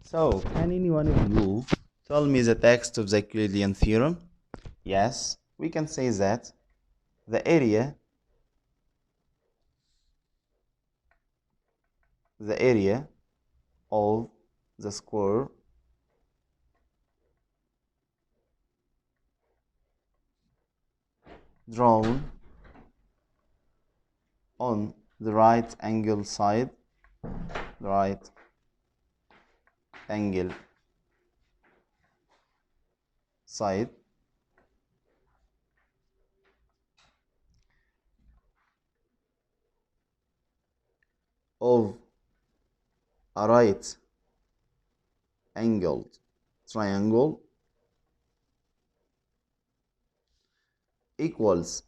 So, can any one of you tell me the text of the Euclidean theorem? Yes, we can say that the area of the square drawn on the right angle side of a right angled triangle equals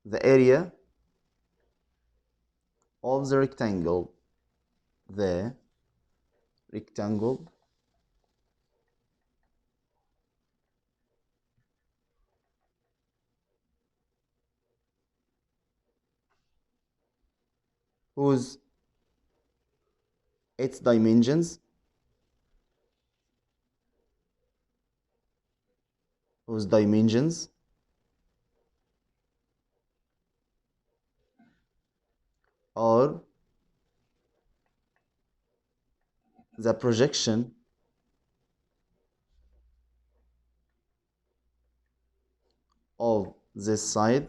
the area of the rectangle whose its dimensions are the projection of this side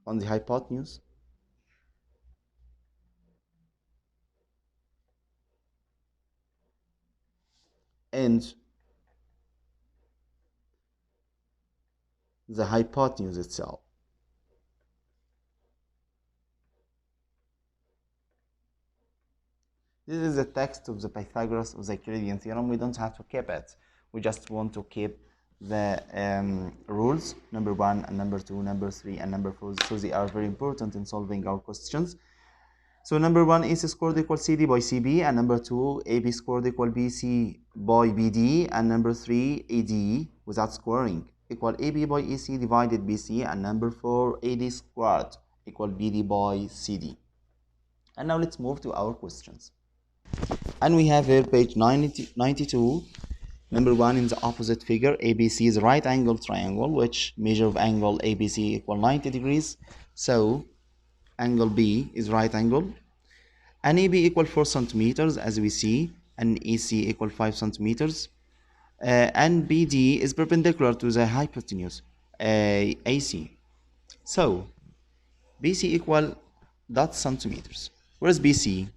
on the hypotenuse and the hypotenuse itself. This is the text of the Pythagoras of the Euclidean theorem. We don't have to keep it. We just want to keep the rules, number 1 and number 2, number 3 and number 4. So they are very important in solving our questions. So number 1, AC squared equals CD by CB, and number 2, AB squared equal BC by BD, and number 3, AD without squaring equal AB by AC divided BC, and number 4, AD squared equal BD by CD. And now let's move to our questions. And we have here page 92. Number 1, in the opposite figure, ABC is a right angle triangle, which measure of angle ABC equal 90 degrees. So angle B is right angle, and AB equal 4 centimeters as we see, and AC equal 5 centimeters, and BD is perpendicular to the hypotenuse AC. So BC equal dot centimeters. Where's BC?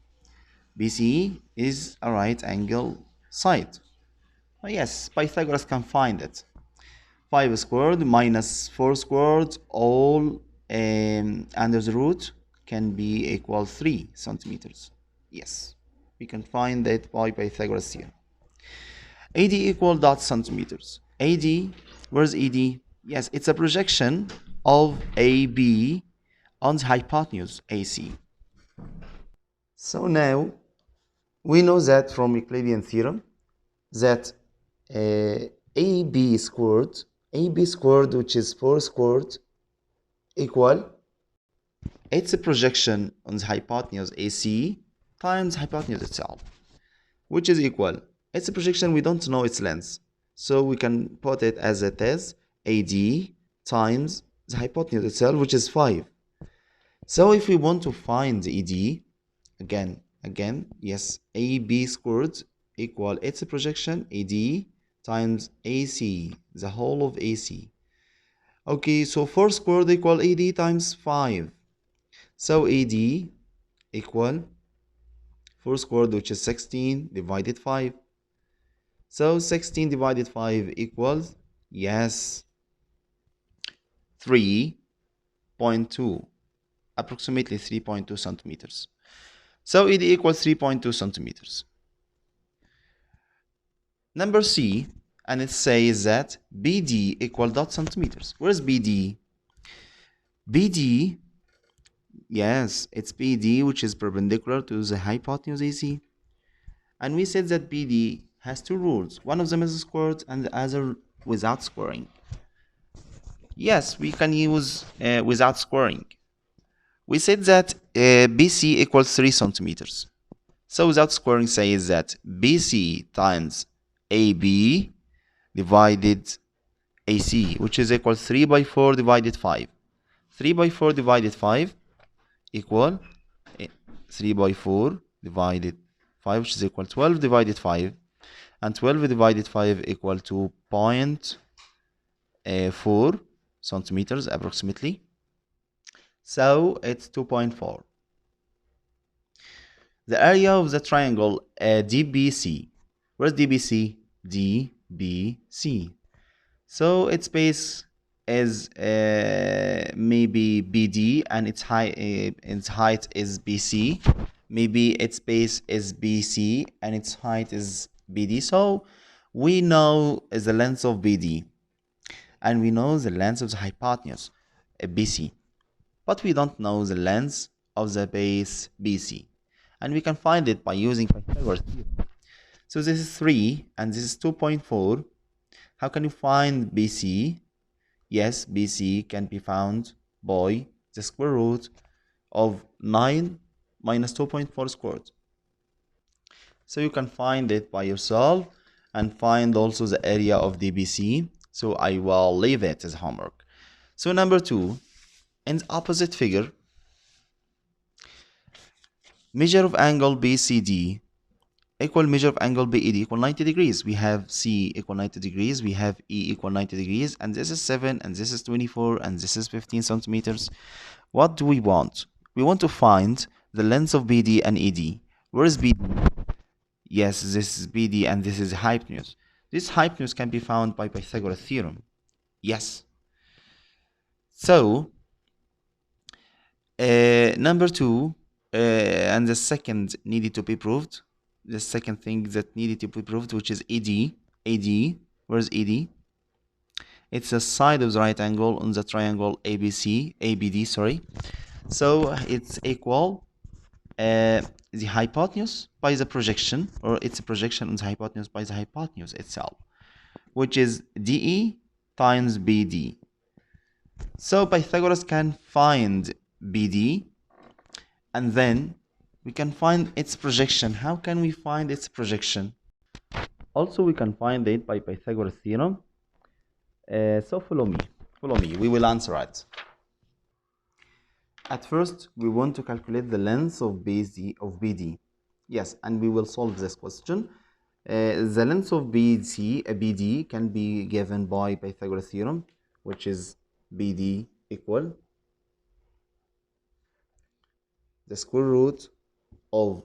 BC is a right angle side. Oh, yes, Pythagoras can find it. 5 squared minus 4 squared all under the root can be equal 3 centimeters. Yes, we can find that by Pythagoras theorem. AD equal dot centimeters. AD, where's AD? Yes, it's a projection of AB on the hypotenuse AC. So now we know that from Euclidean theorem that AB squared, which is 4 squared, equal, it's a projection on the hypotenuse AC times hypotenuse itself, which is equal, it's a projection, we don't know its length, so we can put it as it is, AD times the hypotenuse itself, which is 5. So if we want to find the AD, again, yes, AB squared equal, it's a projection, AD times AC, the whole of AC. Okay, so 4 squared equal AD times 5. So AD equal 4 squared, which is 16, divided 5. So 16 divided 5 equals, yes, 3.2, approximately 3.2 centimeters. So AD equals 3.2 centimeters. Number C, and it says that BD equal dot centimeters. Where's BD? BD, yes, it's BD, which is perpendicular to the hypotenuse AC. And we said that BD has two rules. One of them is squared and the other without squaring. Yes, we can use without squaring. We said that BC equals 3 centimeters. So without squaring says that BC times AB divided AC, which is equal 3 by 4 divided 5. 3 by 4 divided 5 equal 3 by 4 divided 5, which is equal 12 divided 5. And 12 divided 5 equal to 0.4 centimeters approximately. So it's 2.4. The area of the triangle DBC. Where's DBC? DBC. So its base is maybe BD and its height is BC. Maybe its base is BC and its height is BD. So we know the length of BD and we know the length of the hypotenuse BC, but we don't know the length of the base BC, and we can find it by using Pythagoras theorem. So this is 3 and this is 2.4. How can you find BC? Yes, BC can be found by the square root of 9 minus 2.4 squared. So you can find it by yourself and find also the area of DBC. So I will leave it as homework. So number 2, in the opposite figure, measure of angle BCD equal measure of angle BED equal 90 degrees. We have C equal 90 degrees, we have E equal 90 degrees, and this is 7, and this is 24, and this is 15 centimeters. What do we want? We want to find the length of BD and ED. Where is BD? Yes, this is BD and this is hypotenuse. This hypotenuse can be found by Pythagoras theorem. Yes. So, number 2, and the second needed to be proved. The second thing that needed to be proved, which is ED. AD, where's ED? It's the side of the right angle on the triangle ABD, sorry. So it's equal the hypotenuse by the projection, or it's a projection on the hypotenuse by the hypotenuse itself, which is DE times BD. So Pythagoras can find BD, and then we can find its projection. How can we find its projection? Also, we can find it by Pythagoras theorem. So follow me. We will answer it. At first, we want to calculate the length of BD. Yes, and we will solve this question. The length of BD can be given by Pythagoras theorem, which is BD equal the square root of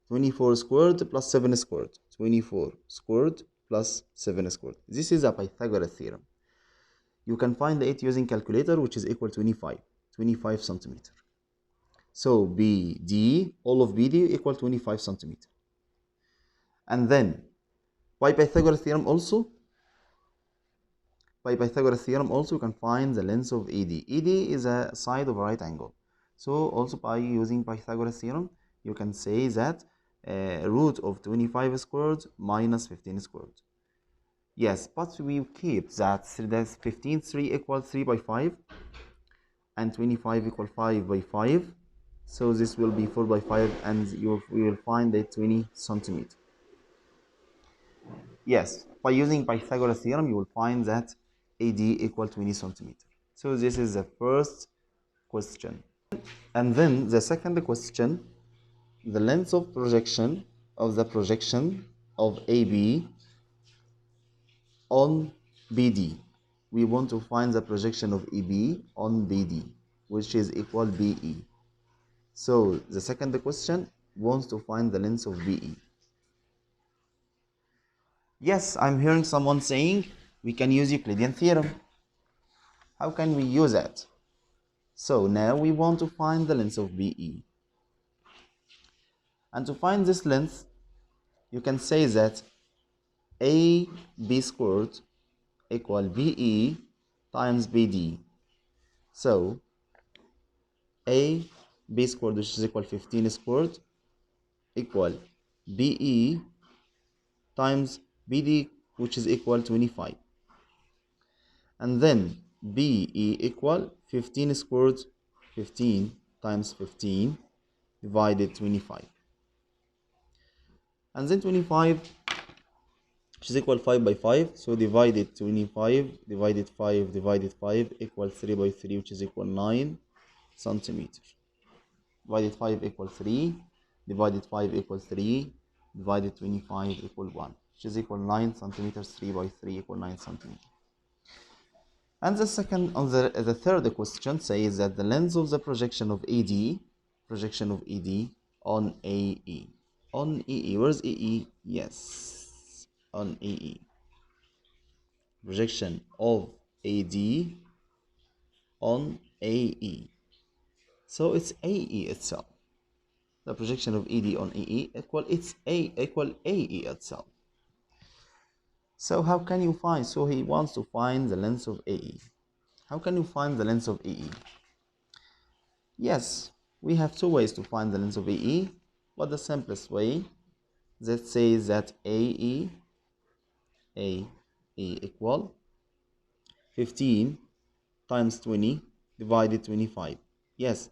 24 squared plus 7 squared. 24 squared plus 7 squared. This is a Pythagoras theorem. You can find it using calculator, which is equal to 25 centimeter. So BD, all of BD equal 25 centimeter. And then by Pythagoras theorem also, you can find the length of AD. AD is a side of a right angle. So also by using Pythagoras theorem, you can say that root of 25 squared minus 15 squared. Yes, but we keep that 15, 3 equal 3 by 5, and 25 equal 5 by 5. So this will be 4 by 5, and we will find it 20 centimeter. Yes, by using Pythagoras theorem, you will find that AD equal 20 centimeter. So this is the first question. And then the second question, the length of projection of the projection of AB on BD. We want to find the projection of EB on BD, which is equal BE. So the second question wants to find the length of BE. Yes, I'm hearing someone saying we can use Euclidean theorem. How can we use it? So now we want to find the length of BE. And to find this length, you can say that AB squared equal BE times BD. So AB squared, which is equal 15 squared, equal BE times BD, which is equal 25. And then BE equal 15 squared, 15 times 15 divided 25. And then 25, which is equal 5 by 5. So divided 25, divided 5, divided 5 equal 3 by 3, which is equal 9 centimeter. Divided 5 equal 3, divided 5 equal 3, divided 25 equal 1, which is equal 9 centimeters. 3 by 3 equal 9 centimeters. And the second, on the third question says that the length of the projection of AD on AE. On EE, where's EE? Yes, on EE. Projection of AD on AE. So it's AE itself. The projection of ED on EE equal AE itself. So how can you find? So he wants to find the length of AE. How can you find the length of AE? Yes, we have two ways to find the length of AE, but the simplest way that says that AE equal 15 times 20 divided 25. Yes,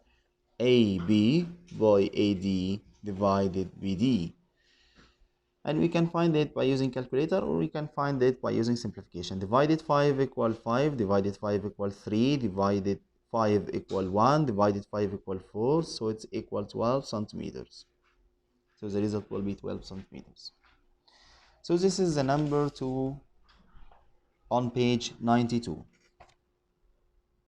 AB by AD divided BD. And we can find it by using calculator, or we can find it by using simplification. Divided 5 equal 5, divided 5 equal 3, divided 5 equal 1, divided 5 equal 4, so it's equal 12 centimeters. So the result will be 12 centimeters. So this is the number 2 on page 92.